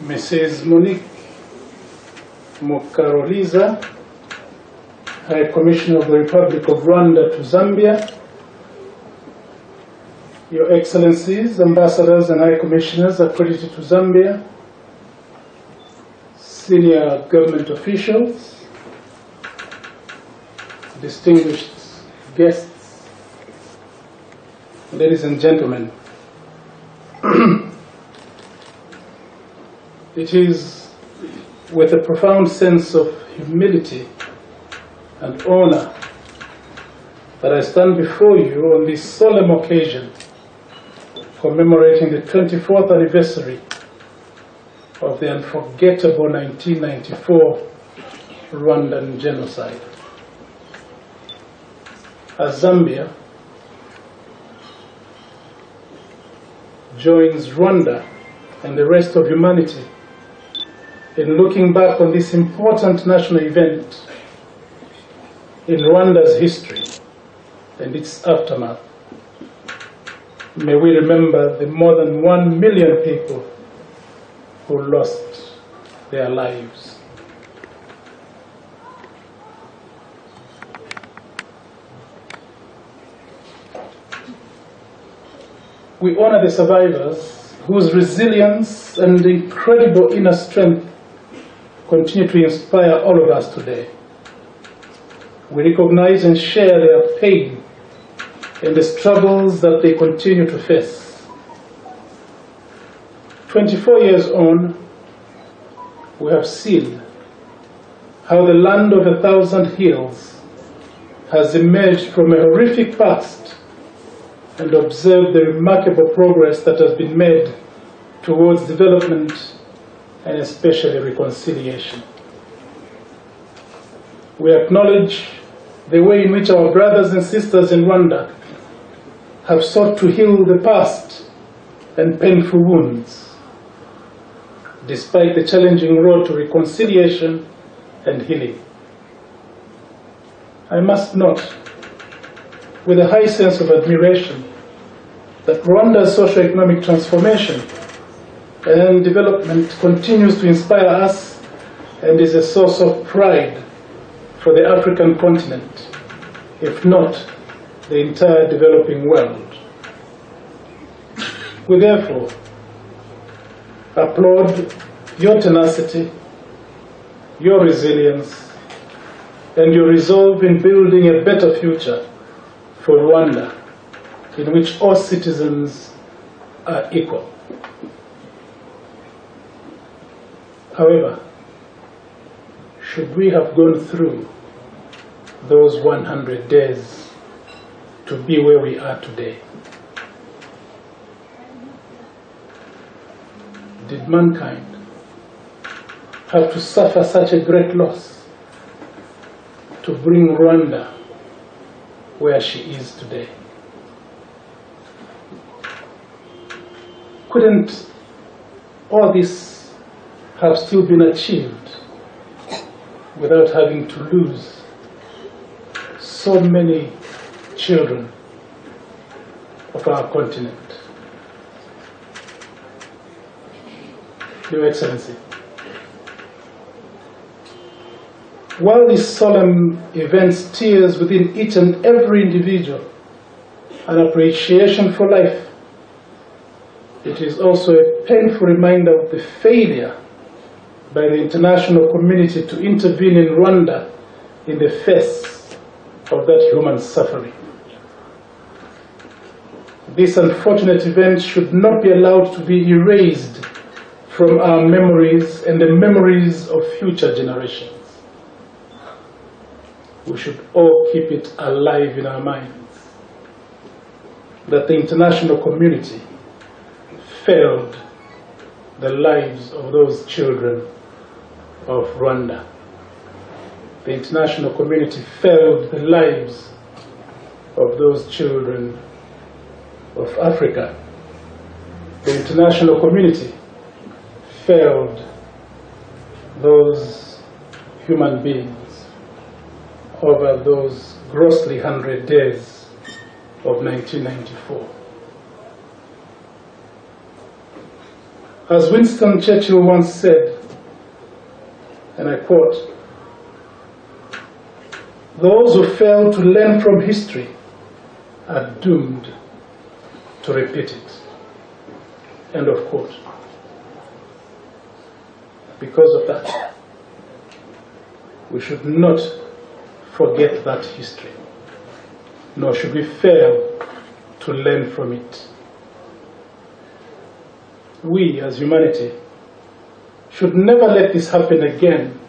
Mrs. Monique Mukaroliza, High Commissioner of the Republic of Rwanda to Zambia, Your Excellencies, Ambassadors and High Commissioners accredited to Zambia, senior government officials, distinguished guests, ladies and gentlemen. It is with a profound sense of humility and honor that I stand before you on this solemn occasion commemorating the 24th anniversary of the unforgettable 1994 Rwandan genocide. As Zambia joins Rwanda and the rest of humanity in looking back on this important national event in Rwanda's history and its aftermath, may we remember the more than 1 million people who lost their lives. We honor the survivors whose resilience and incredible inner strength continue to inspire all of us today. We recognize and share their pain and the struggles that they continue to face. 24 years on, we have seen how the land of 1,000 hills has emerged from a horrific past and observed the remarkable progress that has been made towards development and especially reconciliation. We acknowledge the way in which our brothers and sisters in Rwanda have sought to heal the past and painful wounds, despite the challenging road to reconciliation and healing. I must note, with a high sense of admiration, that Rwanda's socio-economic transformation and development continues to inspire us and is a source of pride for the African continent, if not the entire developing world. We therefore applaud your tenacity, your resilience, and your resolve in building a better future for Rwanda, in which all citizens are equal. However, should we have gone through those 100 days to be where we are today? Did mankind have to suffer such a great loss to bring Rwanda where she is today? Couldn't all this have still been achieved without having to lose so many children of our continent? Your Excellency, while this solemn event stirs within each and every individual an appreciation for life, it is also a painful reminder of the failure by the international community to intervene in Rwanda in the face of that human suffering. This unfortunate event should not be allowed to be erased from our memories and the memories of future generations. We should all keep it alive in our minds that the international community failed the lives of those children of Rwanda. The international community failed the lives of those children of Africa. The international community failed those human beings over those grossly 100 days of 1994. As Winston Churchill once said, and I quote, "Those who fail to learn from history are doomed to repeat it." End of quote. Because of that, we should not forget that history, nor should we fail to learn from it. We, as humanity, should never let this happen again,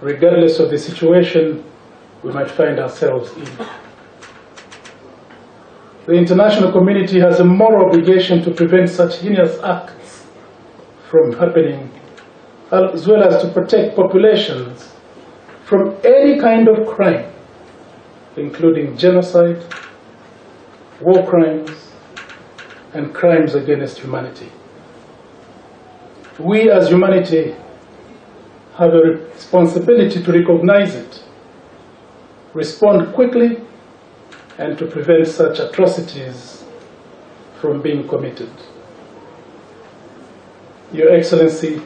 regardless of the situation we might find ourselves in. The international community has a moral obligation to prevent such heinous acts from happening, as well as to protect populations from any kind of crime, including genocide, war crimes, and crimes against humanity. We as humanity have a responsibility to recognize it, respond quickly, and to prevent such atrocities from being committed. Your Excellency,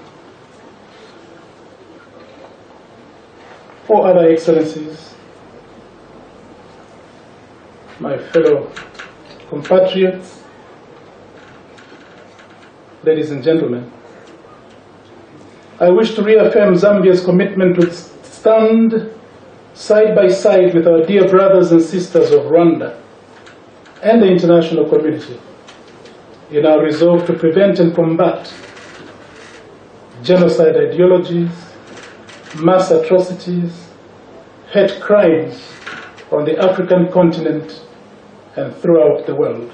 or other excellencies, my fellow compatriots, ladies and gentlemen, I wish to reaffirm Zambia's commitment to stand side by side with our dear brothers and sisters of Rwanda and the international community in our resolve to prevent and combat genocide ideologies, mass atrocities, hate crimes on the African continent and throughout the world.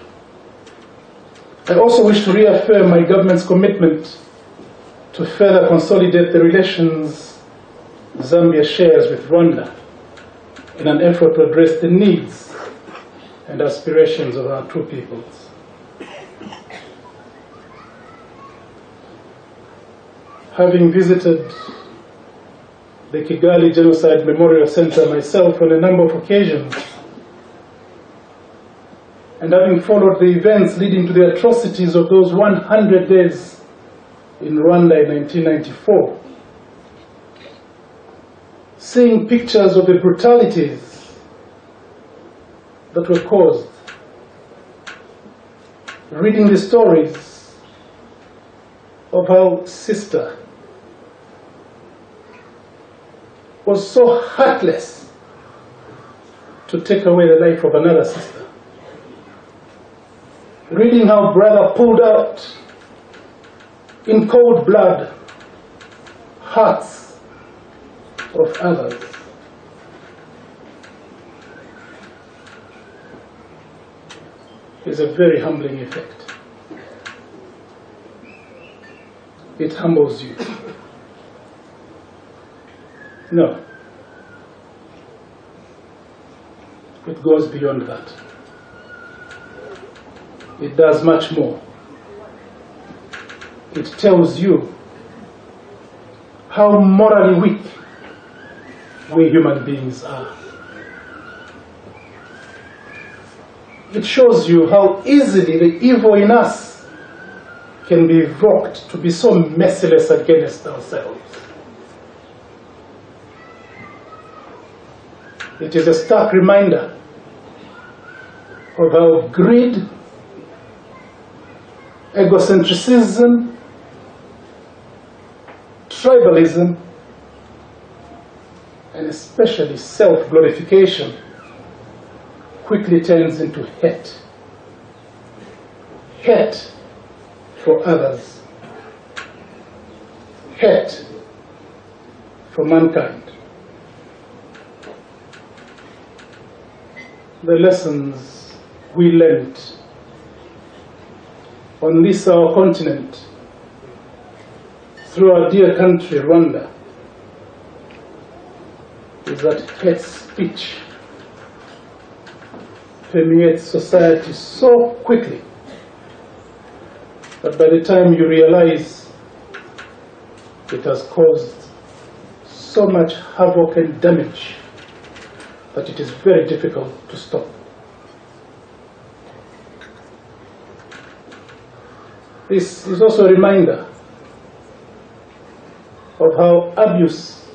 I also wish to reaffirm my government's commitment to further consolidate the relations Zambia shares with Rwanda in an effort to address the needs and aspirations of our two peoples. Having visited the Kigali Genocide Memorial Center myself on a number of occasions, and having followed the events leading to the atrocities of those 100 days in Rwanda in 1994, seeing pictures of the brutalities that were caused, reading the stories of our sister was so heartless to take away the life of another sister. Reading how brother pulled out in cold blood hearts of others. Is a very humbling effect. It humbles you. No. It goes beyond that. It does much more. It tells you how morally weak we human beings are. It shows you how easily the evil in us can be evoked to be so merciless against ourselves. It is a stark reminder of how greed, egocentrism, tribalism, and especially self-glorification quickly turns into hate. Hate for others. Hate for mankind. The lessons we learned on this our continent through our dear country, Rwanda, is that hate speech permeates society so quickly that by the time you realize it has caused so much havoc and damage that it is very difficult to stop. This is also a reminder of how abuse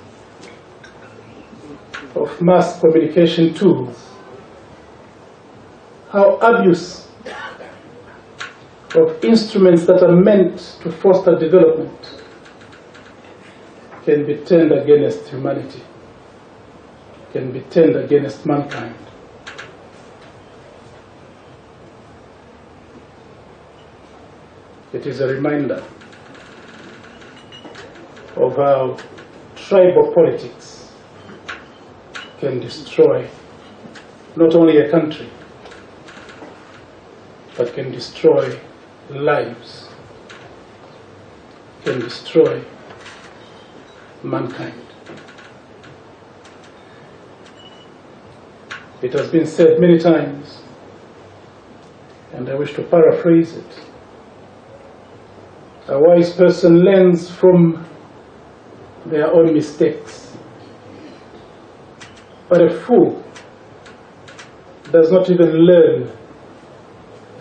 of mass communication tools, how abuse of instruments that are meant to foster development can be turned against humanity, can be turned against mankind. It is a reminder of how tribal politics can destroy not only a country, but can destroy lives, can destroy mankind. It has been said many times, and I wish to paraphrase it. A wise person learns from their own mistakes, but a fool does not even learn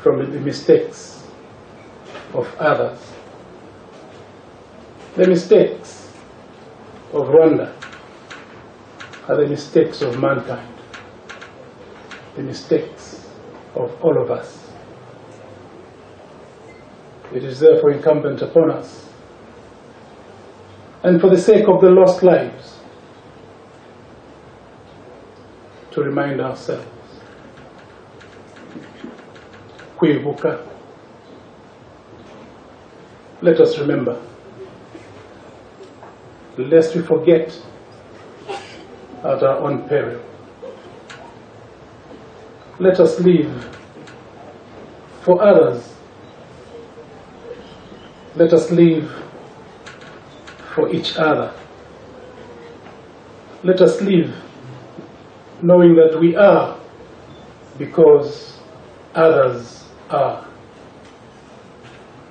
from the mistakes of others. The mistakes of Rwanda are the mistakes of mankind, the mistakes of all of us. It is therefore incumbent upon us, and for the sake of the lost lives, to remind ourselves. Kwibuka. Let us remember, lest we forget at our own peril. Let us live for others. Let us live for each other. Let us live knowing that we are because others are.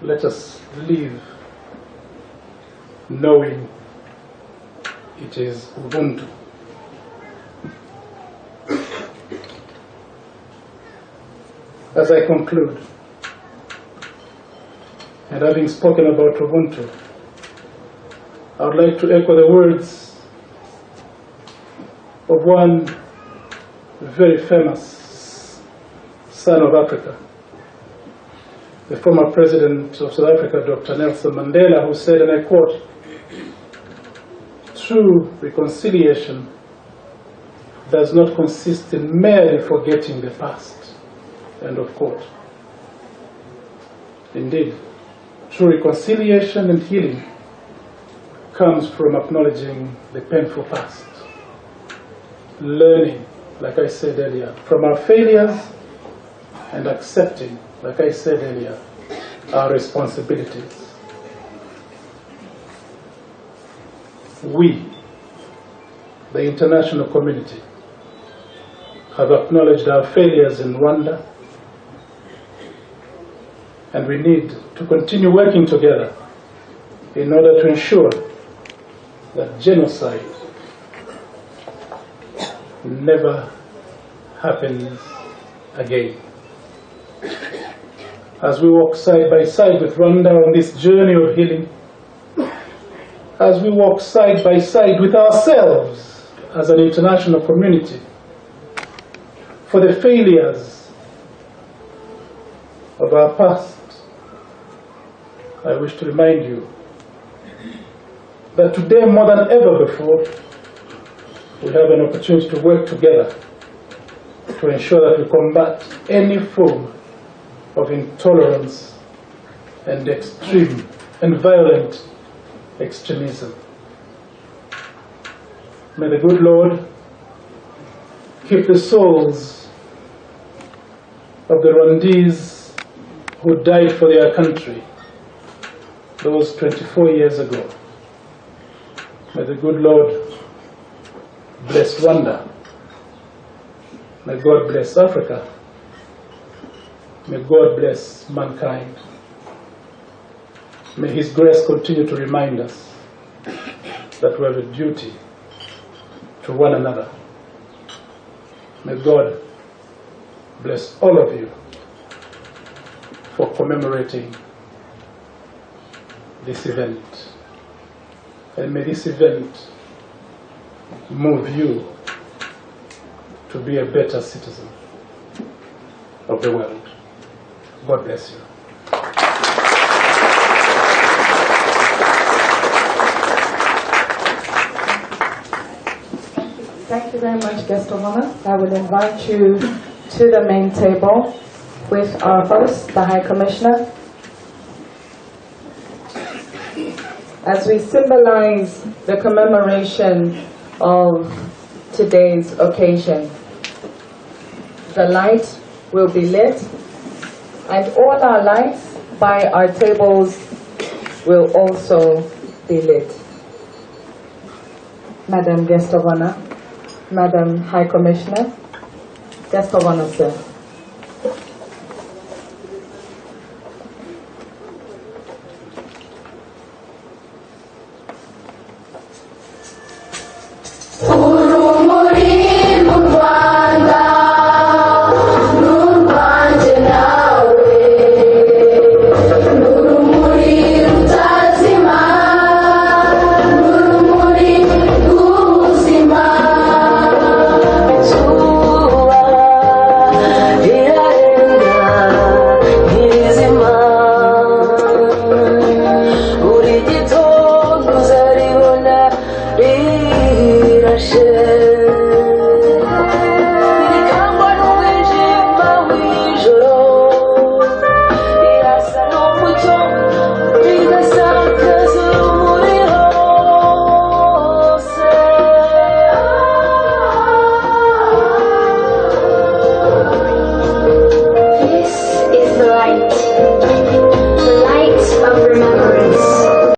Let us live knowing it is Ubuntu. As I conclude, and having spoken about Ubuntu, I would like to echo the words of one very famous son of Africa, the former president of South Africa, Dr. Nelson Mandela, who said, and I quote, "True reconciliation does not consist in merely forgetting the past." End of quote. Indeed, true reconciliation and healing comes from acknowledging the painful past, learning, like I said earlier, from our failures, and accepting, like I said earlier, our responsibilities. We, the international community, have acknowledged our failures in Rwanda, and we need to continue working together in order to ensure that genocide never happens again. As we walk side by side with Rwanda on this journey of healing, as we walk side by side with ourselves as an international community, for the failures of our past, I wish to remind you that today, more than ever before, we have an opportunity to work together to ensure that we combat any form of intolerance and extreme and violent extremism. May the good Lord keep the souls of the Rwandese who died for their country those 24 years ago. May the good Lord bless Rwanda. May God bless Africa. May God bless mankind. May His grace continue to remind us that we have a duty to one another. May God bless all of you for commemorating this event. And may this event move you to be a better citizen of the world. God bless you. Thank you very much, Guest of Honor. I will invite you to the main table with our host, the High Commissioner. As we symbolize the commemoration of today's occasion, the light will be lit, and all our lights by our tables will also be lit. Madam Guest of Honor, Madam High Commissioner, Guest of Honor, sir.